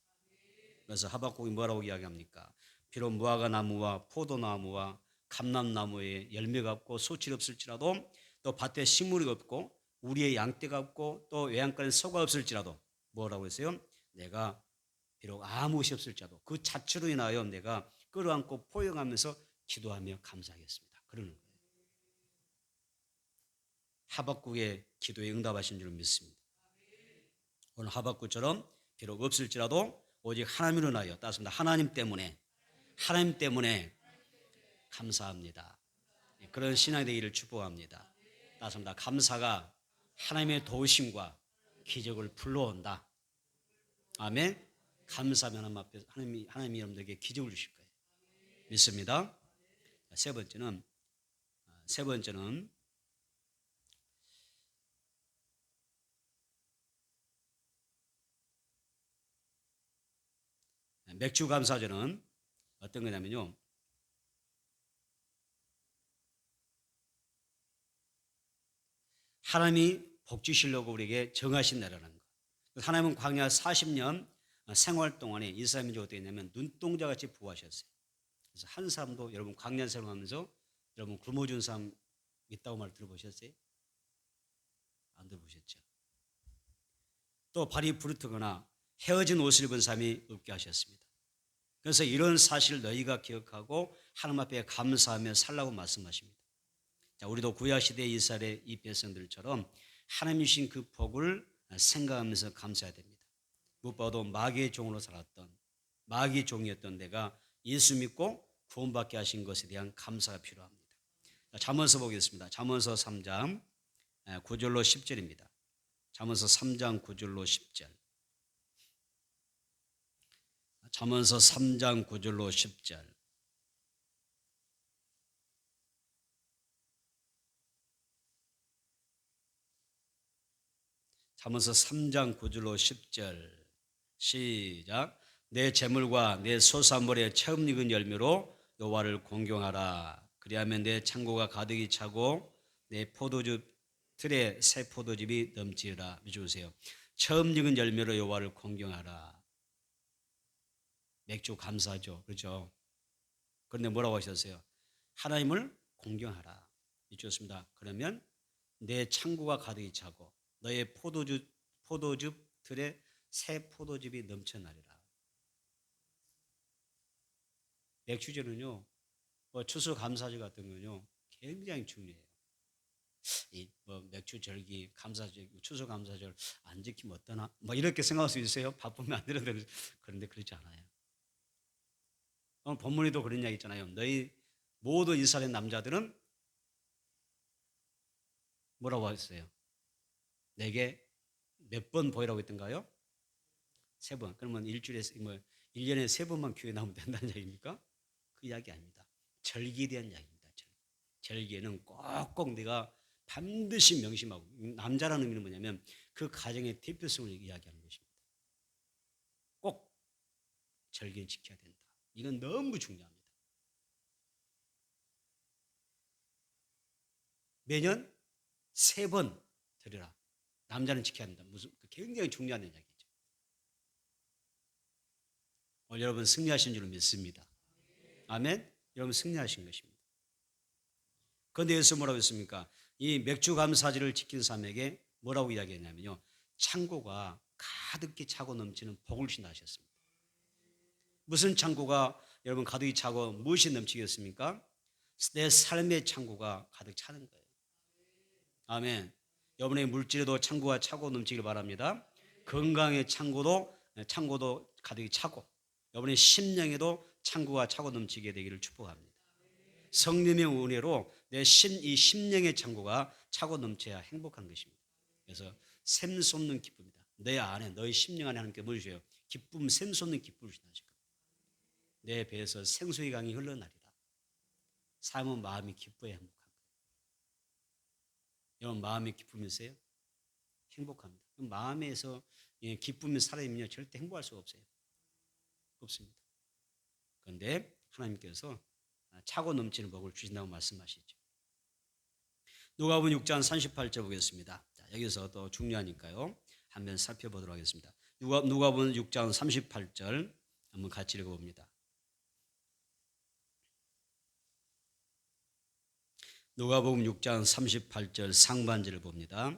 그래서 하박국이 뭐라고 이야기합니까? 비록 무화과 나무와 포도나무와 감람나무에 열매가 없고 소출이 없을지라도 또 밭에 식물이 없고 우리의 양떼가 없고 또 외양간에 소가 없을지라도 뭐라고 했어요? 내가 비록 아무것이 없을지라도 그 자체로 인하여 내가 끌어안고 포용하면서 기도하며 감사하겠습니다. 그러는 거예요. 하박국의 기도에 응답하신 줄 믿습니다. 오늘 하박국처럼 비록 없을지라도 오직 하나님을 인하여 따습니다. 하나님 때문에 감사합니다. 그런 신앙이 되기를 축복합니다. 따습니다. 감사가 하나님의 도우심과 기적을 불러온다. 아멘. 감사하면 하나님 앞에 하나님이 여러분들에게 기적을 주실 거예요. 믿습니다. 세 번째는 맥주 감사절은 어떤 거냐면요. 하나님이 복 주시려고 우리에게 정하신 날이라는 거. 하나님은 광야 40년 생활 동안에 이스라엘 민족이 어떻게 했냐면 눈동자같이 부하셨어요. 그래서 한 사람도 여러분 광야 생활하면서 여러분 굶어준 사람 있다고 말 들어보셨어요? 안 들어보셨죠? 또 발이 부르트거나 헤어진 옷을 입은 사람이 없게 하셨습니다. 그래서 이런 사실을 너희가 기억하고 하나님 앞에 감사하며 살라고 말씀하십니다. 자, 우리도 구약시대 이스라엘의 이 백성들처럼 하나님 주신 그 복을 생각하면서 감사해야 됩니다. 무엇보다도 마귀의 종으로 살았던 마귀의 종이었던 내가 예수 믿고 구원받게 하신 것에 대한 감사가 필요합니다. 자, 잠언서 보겠습니다. 잠언서 3장 9절로 10절입니다. 잠언서 3장 9절로 10절. 잠언서 3장 9절로 10절. 잠언서 3장 9절로 10절. 시작. 내 재물과 내 소산물의 처음 익은 열매로 여호와를 공경하라. 그리하면 내 창고가 가득히 차고 내 포도주 틀에 새 포도즙이 넘치리라. 믿어주세요. 처음 익은 열매로 여호와를 공경하라. 맥주 감사하죠. 그렇죠? 그런데 뭐라고 하셨어요? 하나님을 공경하라. 좋습니다. 그러면 내 창고가 가득히 차고 너의 포도즙 틀에 새 포도즙이 넘쳐나리라. 맥주제는요, 추수감사절 같은 거는요, 굉장히 중요해요. 이 맥주 절기, 감사절, 추수감사절 안 지키면 어떠나? 이렇게 생각할 수 있어요. 바쁘면 안 되는데 그런데 그렇지 않아요. 오늘 본문에도 그런 이야기 있잖아요. 너희 모든 이스라엘 남자들은 뭐라고 했어요? 내게 몇 번 보이라고 했던가요? 3번. 그러면 일주일에 1년에 3번만 교회 나오면 된다는 이야기입니까? 그 이야기 아닙니다. 절기에 대한 이야기입니다. 절기에는 꼭꼭 내가 반드시 명심하고, 남자라는 의미는 뭐냐면 그 가정의 대표성을 이야기하는 것입니다. 꼭 절기를 지켜야 된다. 이건 너무 중요합니다. 매년 3번 드려라. 남자는 지켜야 한다. 굉장히 중요한 이야기죠. 오늘 여러분 승리하신 줄 믿습니다. 아멘. 여러분 승리하신 것입니다. 그런데 예수 뭐라고 했습니까? 이 맥주 감사절을 지킨 사람에게 뭐라고 이야기했냐면요, 창고가 가득히 차고 넘치는 복을 주신다 하셨습니다. 무슨 창고가 여러분 가득히 차고 무엇이 넘치겠습니까? 내 삶의 창고가 가득 차는 거예요. 아멘. 여러분의 물질에도 창고가 차고 넘치길 바랍니다. 건강의 창고도 가득히 차고, 여러분의 심령에도 창고가 차고 넘치게 되기를 축복합니다. 성령의 은혜로 이 심령의 창고가 차고 넘쳐야 행복한 것입니다. 그래서 샘솟는 기쁨이다. 내 안에, 너의 심령 안에 하나님께 뭘 주세요? 기쁨, 샘솟는 기쁨을 주시다. 내 배에서 생수의 강이 흘러나리라. 삶은 마음이 기뻐야 행복한 거예요. 여러분 마음에 기쁨이 있어요? 행복합니다. 마음에서 기쁨이 살아있으면 절대 행복할 수가 없어요. 없습니다. 그런데 하나님께서 차고 넘치는 복을 주신다고 말씀하시죠. 누가복음 6장 38절 보겠습니다. 자, 여기서 또 중요하니까요, 한번 살펴보도록 하겠습니다. 누가복음 6장 38절 한번 같이 읽어봅니다. 누가복음 6장 38절 상반절을 봅니다.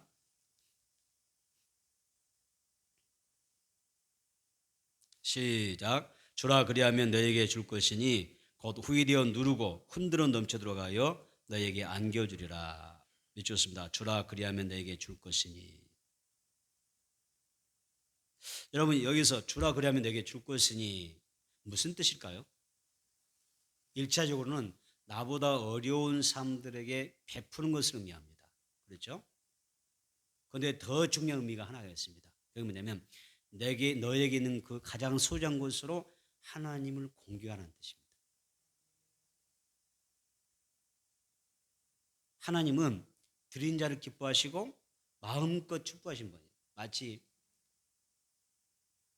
시작. 주라 그리하면 너에게 줄 것이니 곧 후일이여 누르고 흔들어 넘쳐 들어가여 너에게 안겨주리라. 믿겠습니다. 주라 그리하면 너에게 줄 것이니. 여러분 여기서 주라 그리하면 너에게 줄 것이니 무슨 뜻일까요? 1차적으로는 나보다 어려운 사람들에게 베푸는 것을 의미합니다. 그렇죠? 그런데 더 중요한 의미가 하나가 있습니다. 그게 뭐냐면 너에게 있는 그 가장 소중한 것으로 하나님을 공개하는 뜻입니다. 하나님은 드린 자를 기뻐하시고 마음껏 축복하신 분이에요. 마치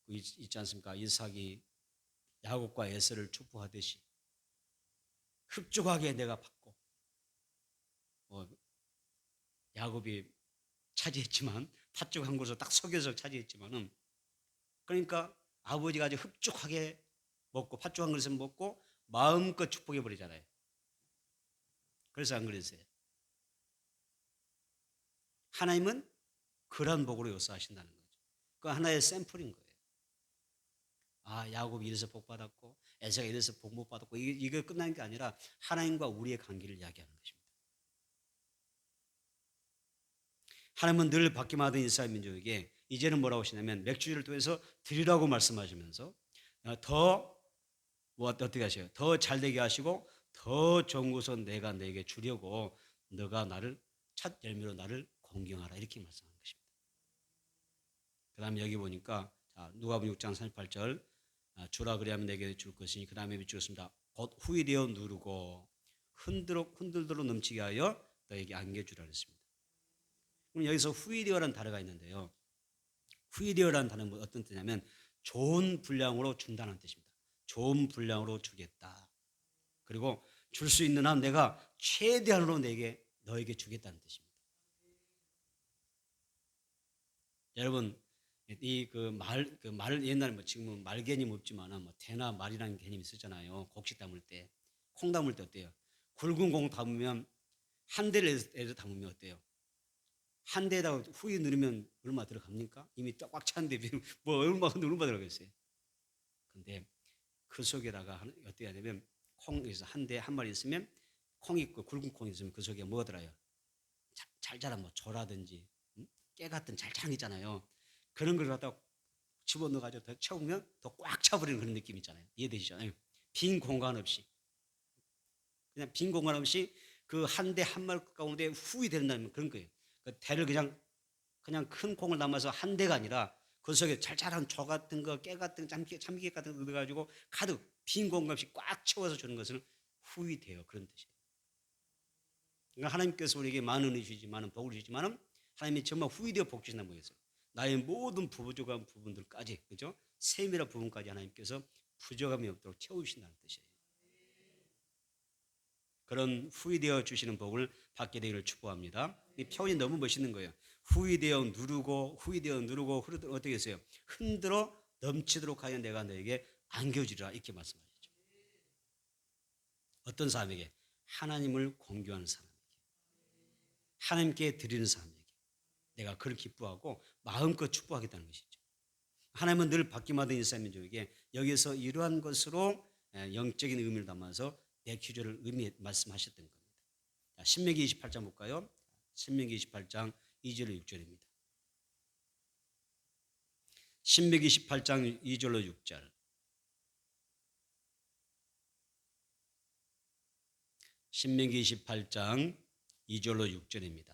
있지 않습니까? 이삭이 야곱과 에서를 축복하듯이 흡족하게 내가 받고, 야곱이 차지했지만 팥죽 곳을 딱 속여서 차지했지만은, 그러니까 아버지가 아주 흡족하게 먹고 팥죽 한 그릇을 먹고 마음껏 축복해 버리잖아요. 그래서 안 그랬어요. 하나님은 그런 복으로 역사하신다는 거죠. 그 하나의 샘플인 거예요. 아, 야곱이 이래서 복 받았고 에서가 이래서 복 못 받았고, 이게 끝나는 게 아니라 하나님과 우리의 관계를 이야기하는 것입니다. 하나님은 늘 받기만 하던 이스라엘 민족에게 이제는 뭐라고 하시냐면 맥주를 통해서 드리라고 말씀하시면서 어떻게 하셔요? 더 잘되게 하시고 더 좋은 것은 내가 너에게 주려고 너가 나를 첫 열매로 나를 공경하라, 이렇게 말씀하는 것입니다. 그 다음에 여기 보니까 누가복음 6장 38절 주라 그리하면 내게 줄 것이니, 그 다음에 비추었습니다. 곧 후일되어 누르고 흔들도록 넘치게 하여 너에게 안겨주라 그랬습니다. 그럼 여기서 후일되어라는 단어가 있는데요, 후일되어라는 단어는 어떤 뜻이냐면 좋은 분량으로 준다는 뜻입니다. 좋은 분량으로 주겠다. 그리고 줄 수 있는 한 내가 최대한으로 너에게 주겠다는 뜻입니다. 여러분 말 옛날에 지금은 말개념 없지만 대나 말이라는 개념이 있었잖아요. 곡식 담을 때, 콩 담을 때 어때요? 굵은 공 담으면 한 대를 담으면 어때요? 한 대에다가 후에 누르면 얼마 들어갑니까? 이미 꽉 찼는데 얼마 들어가겠어요? 근데 그 속에다가 어떻게 해야 되면 콩에서 한 마리 있으면 콩이 있고 굵은 콩이 있으면 그 속에 뭐가 들어요? 잘 자란 조라든지 깨 같은 잘 자란 게 있잖아요. 그런 걸 갖다가 집어넣어가지고 더 채우면 더 꽉 차버리는 그런 느낌 있잖아요. 이해되시잖아요. 빈 공간 없이, 그냥 빈 공간 없이 그 한 대 한 마리 가운데 후이 된다는 그런 거예요. 그 대를 그냥 큰 콩을 담아서 한 대가 아니라 그 속에 잘 자란 조 같은 거, 깨 같은 참깨 같은 거 넣어가지고 가득 빈 공간 없이 꽉 채워서 주는 것을 후이 돼요. 그런 뜻이에요. 그러니까 하나님께서 우리에게 많은 은혜 주시지만, 복을 주시지만, 하나님이 정말 후이되어 복 주신다는 거예요. 나의 모든 부족한 부분들까지, 그죠? 세밀한 부분까지 하나님께서 부족함이 없도록 채우신다는 뜻이에요. 그런 후이되어 주시는 복을 받게 되기를 축복합니다. 이 표현이 너무 멋있는 거예요. 후이되어 누르고 어떻게 했어요? 흔들어 넘치도록 하여 내가 너에게 안겨주리라 이렇게 말씀하셨죠. 어떤 사람에게? 하나님을 공경하는 사람에게, 하나님께 드리는 사람에게 내가 그를 기뻐하고 마음껏 축복하겠다는 것이죠. 하나님은 늘 받기마다 인사민족에게 여기서 이러한 것으로 영적인 의미를 담아서 백주절을 말씀하셨던 겁니다. 신명기 28장 볼까요? 신명기 28장 2절로 6절입니다. 신명기 28장 2절로 6절. 신명기 28장 2절로 6절입니다.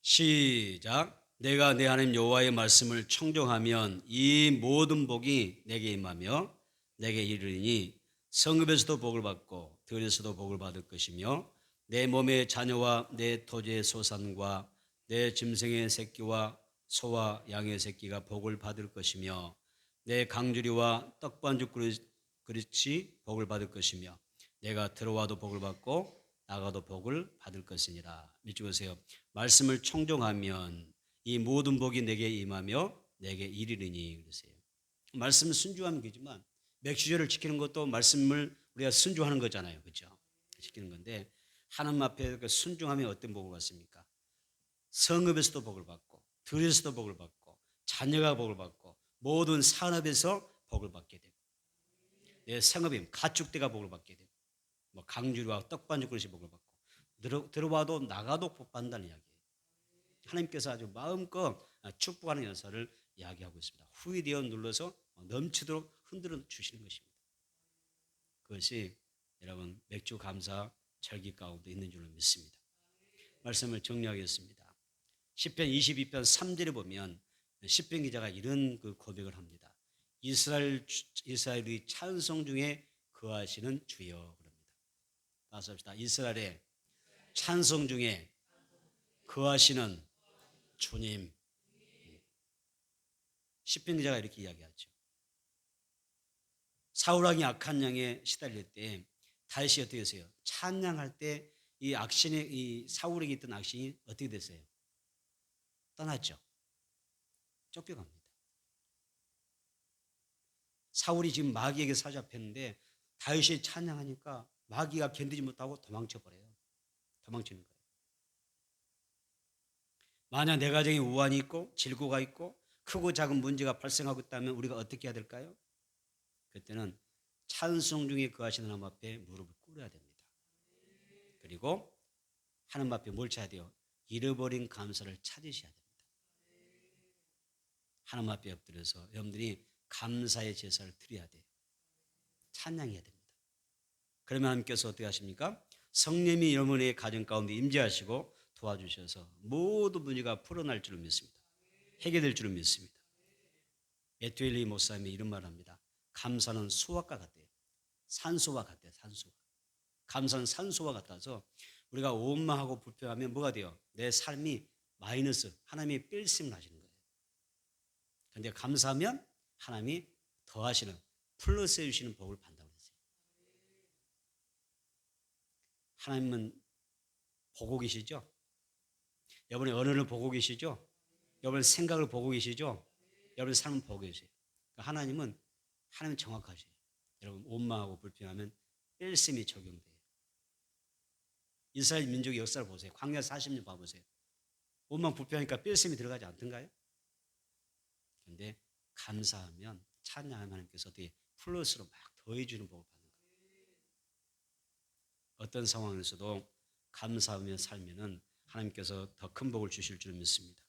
시작. 내가 내 하나님 여호와의 말씀을 청종하면 이 모든 복이 내게 임하며 내게 이르리니 성읍에서도 복을 받고 들에서도 복을 받을 것이며 내 몸의 자녀와 내 토지의 소산과 내 짐승의 새끼와 소와 양의 새끼가 복을 받을 것이며 내 강주리와 떡반죽 그릇이 복을 받을 것이며 내가 들어와도 복을 받고 나가도 복을 받을 것이니라. 밑줄 보세요. 말씀을 청종하면 이 모든 복이 내게 임하며 내게 이르리니. 그러세요. 말씀을 순종하면 되지만 맥주절을 지키는 것도 말씀을 우리가 순종하는 거잖아요. 그렇죠? 지키는 건데 하나님 앞에 순종하면 어떤 복을 받습니까? 성읍에서도 복을 받고 들에서도 복을 받고 자녀가 복을 받고 모든 산업에서 복을 받게 되고 내 생업임 가축대가 복을 받게 되고 뭐 강주리와 떡반죽 그릇이 복을 받고 들어와도 나가도 복 받는다는 이야기예요. 하나님께서 아주 마음껏 축복하는 역사를 이야기하고 있습니다. 후이되어 눌러서 넘치도록 흔들어 주시는 것입니다. 그것이 여러분 맥주 감사 절기 가운데 있는 줄로 믿습니다. 말씀을 정리하겠습니다. 시편 22편 3절에 보면 시편 기자가 이런 그 고백을 합니다. 이스라엘의 찬송 중에 거하시는 주여 그럽니다. 따라서 합시다. 이스라엘의 찬송 중에 거하시는 주님. 시편 기자가 이렇게 이야기하죠. 사울왕이 악한 양에 시달릴 때 다윗이 어떻게 했어요? 찬양할 때 이 악신의 이 사울에게 있던 악신이 어떻게 됐어요? 떠났죠. 쫓겨갑니다. 사울이 지금 마귀에게 사잡혔는데 다윗이 찬양하니까 마귀가 견디지 못하고 도망쳐버려요. 도망치는 거예요. 만약 내 가정에 우환이 있고 질고가 있고 크고 작은 문제가 발생하고 있다면 우리가 어떻게 해야 될까요? 그때는 찬송 중에 거하시는 하나님 앞에 무릎을 꿇어야 됩니다. 그리고 하나님 앞에 뭘 찾아야 돼요? 잃어버린 감사를 찾으셔야 됩니다. 하나님 앞에 엎드려서 여러분들이 감사의 제사를 드려야 돼요. 찬양해야 됩니다. 그러면 하나님께서 어떻게 하십니까? 성령이 여러분의 가정 가운데 임재하시고 도와주셔서 모든 문제가 풀어날 줄을 믿습니다. 해결될 줄을 믿습니다. 에투엘리 목사님이 이런 말을 합니다. 감사는 수확과 같대요. 산소와 같대요. 산소와. 감사는 산소와 같아서 우리가 원망하고 불평하면 뭐가 돼요? 내 삶이 마이너스, 하나님이 뺄셈을 하시는 거예요. 그런데 감사하면 하나님이 더하시는, 플러스 해주시는 복을 받는다고 했어요. 하나님은 보고 계시죠? 여러분의 언어를 보고 계시죠? 여러분의 생각을 보고 계시죠? 여러분의 삶을 보고 계세요. 그러니까 하나님은 정확하세요. 여러분 원망하고 불평하면 뺄셈이 적용돼요. 이스라엘 민족의 역사를 보세요. 광야 40년 봐보세요. 원망 불평하니까 뺄셈이 들어가지 않던가요? 그런데 감사하면 찬양하면 하나님께서 어떻게 플러스로 막 더해주는 복을 받는 거예요. 어떤 상황에서도 감사하며 살면은 하나님께서 더 큰 복을 주실 줄 믿습니다.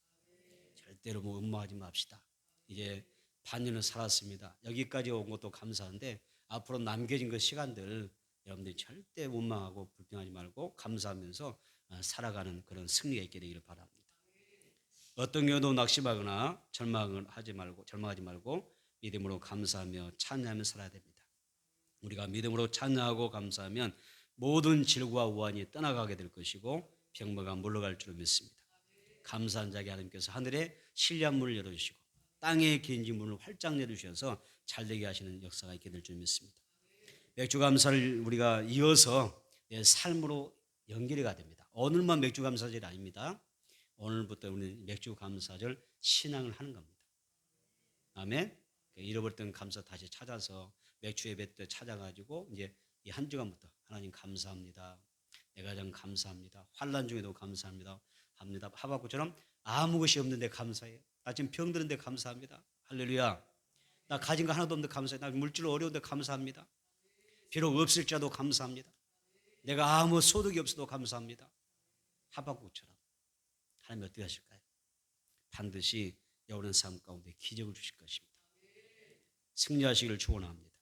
절대로 원망하지 맙시다. 이제 반년을 살았습니다. 여기까지 온 것도 감사한데 앞으로 남겨진 그 시간들 여러분들이 절대 원망하고 불평하지 말고 감사하면서 살아가는 그런 승리가 있게 되기를 바랍니다. 어떤 경우도 낙심하거나 절망하지 말고 믿음으로 감사하며 찬양하며 살아야 됩니다. 우리가 믿음으로 찬양하고 감사하면 모든 질과 우환이 떠나가게 될 것이고 병마가 물러갈 줄 믿습니다. 감사한 자에게 하나님께서 하늘에 신뢰한 문을 열어주시고 땅의 긴지 문을 활짝 열어주셔서 잘되게 하시는 역사가 있게 될 줄 믿습니다. 맥주 감사를 우리가 이어서 내 삶으로 연결이 가 됩니다. 오늘만 맥주 감사절이 아닙니다. 오늘부터 우리는 맥주 감사절 신앙을 하는 겁니다. 아멘. 잃어버렸던 감사 다시 찾아서 맥주 예배 때 찾아가지고 이제 이 한 주간부터 하나님 감사합니다. 내가 가장 감사합니다. 환난 중에도 감사합니다. 합니다. 하박국처럼 아무 것이 없는데 감사해요. 나 지금 병드는데 감사합니다. 할렐루야. 나 가진 거 하나도 없는데 감사해요. 나 물질로 어려운데 감사합니다. 비록 없을지라도 감사합니다. 내가 아무 소득이 없어도 감사합니다. 하박국처럼 하나님 어떻게 하실까요? 반드시 여러분의 삶 가운데 기적을 주실 것입니다. 승리하시기를 축원합니다.